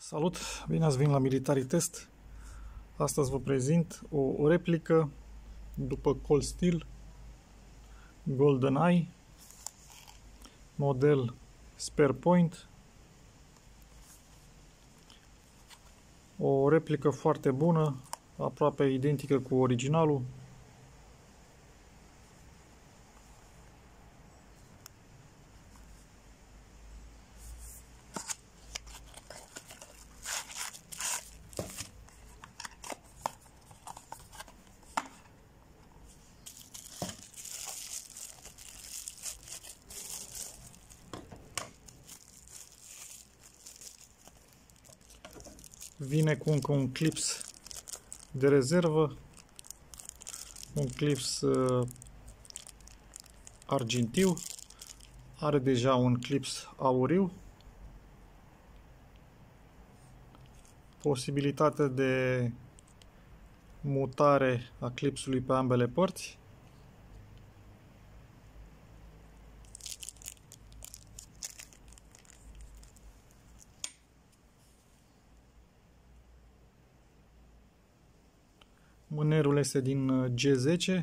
Salut! Bine ați venit la Military Test. Astăzi vă prezint o replică după Cold Steel GoldenEye, model SparePoint. O replică foarte bună, aproape identică cu originalul. Vine cu încă un clips de rezervă, un clips argintiu, are deja un clips auriu, posibilitate de mutare a clipsului pe ambele părți. Mânerul este din G10.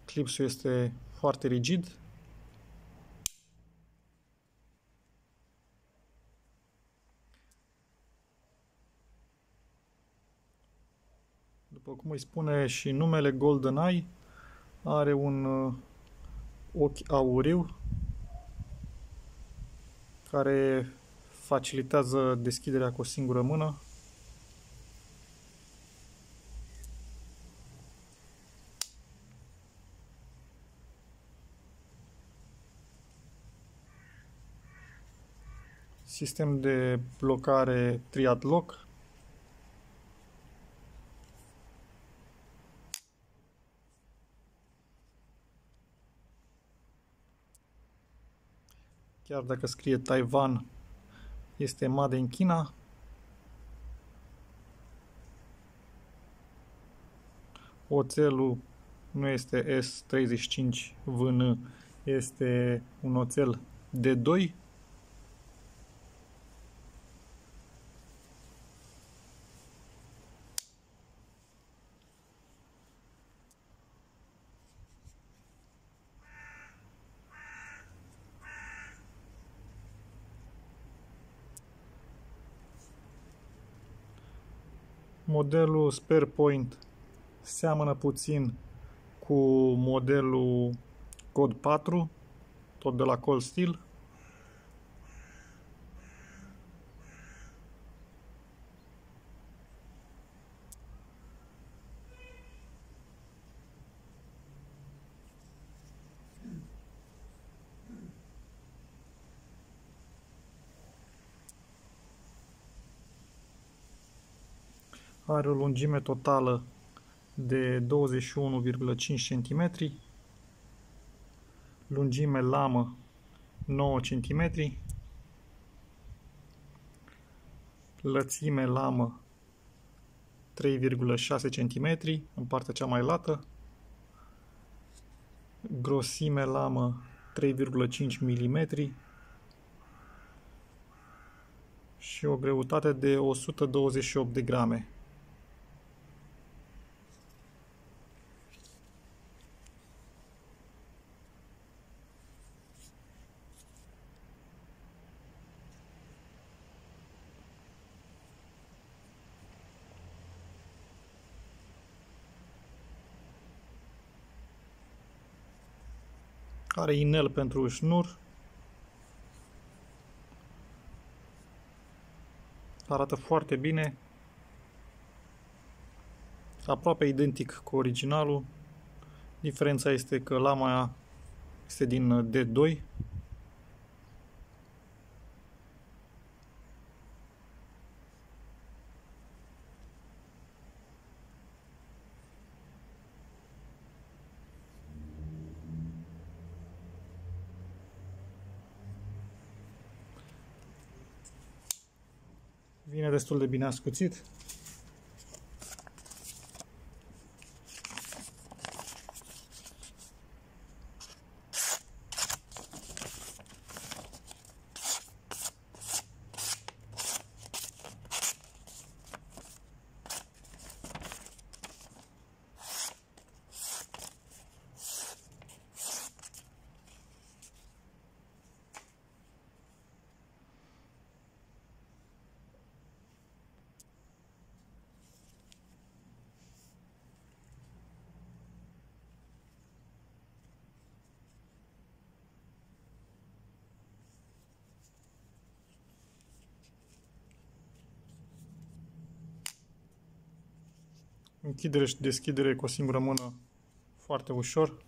Clipsul este foarte rigid. După cum îi spune și numele, GoldenEye, are un ochi auriu care facilitează deschiderea cu o singură mână. Sistem de blocare Triad Lock. Chiar dacă scrie Taiwan, este made in China. Oțelul nu este S35VN, este un oțel D2. Modelul SparePoint seamănă puțin cu modelul Cod 4, tot de la Cold Steel. Are o lungime totală de 21,5 cm, lungime lamă 9 cm, lățime lamă 3,6 cm în partea cea mai lată, grosime lamă 3,5 mm și o greutate de 128 de grame. Are inel pentru șnur. Arată foarte bine. Aproape identic cu originalul. Diferența este că lama este din D2. Vine destul de bine ascuțit. Închidere și deschidere cu o singură mână foarte ușor.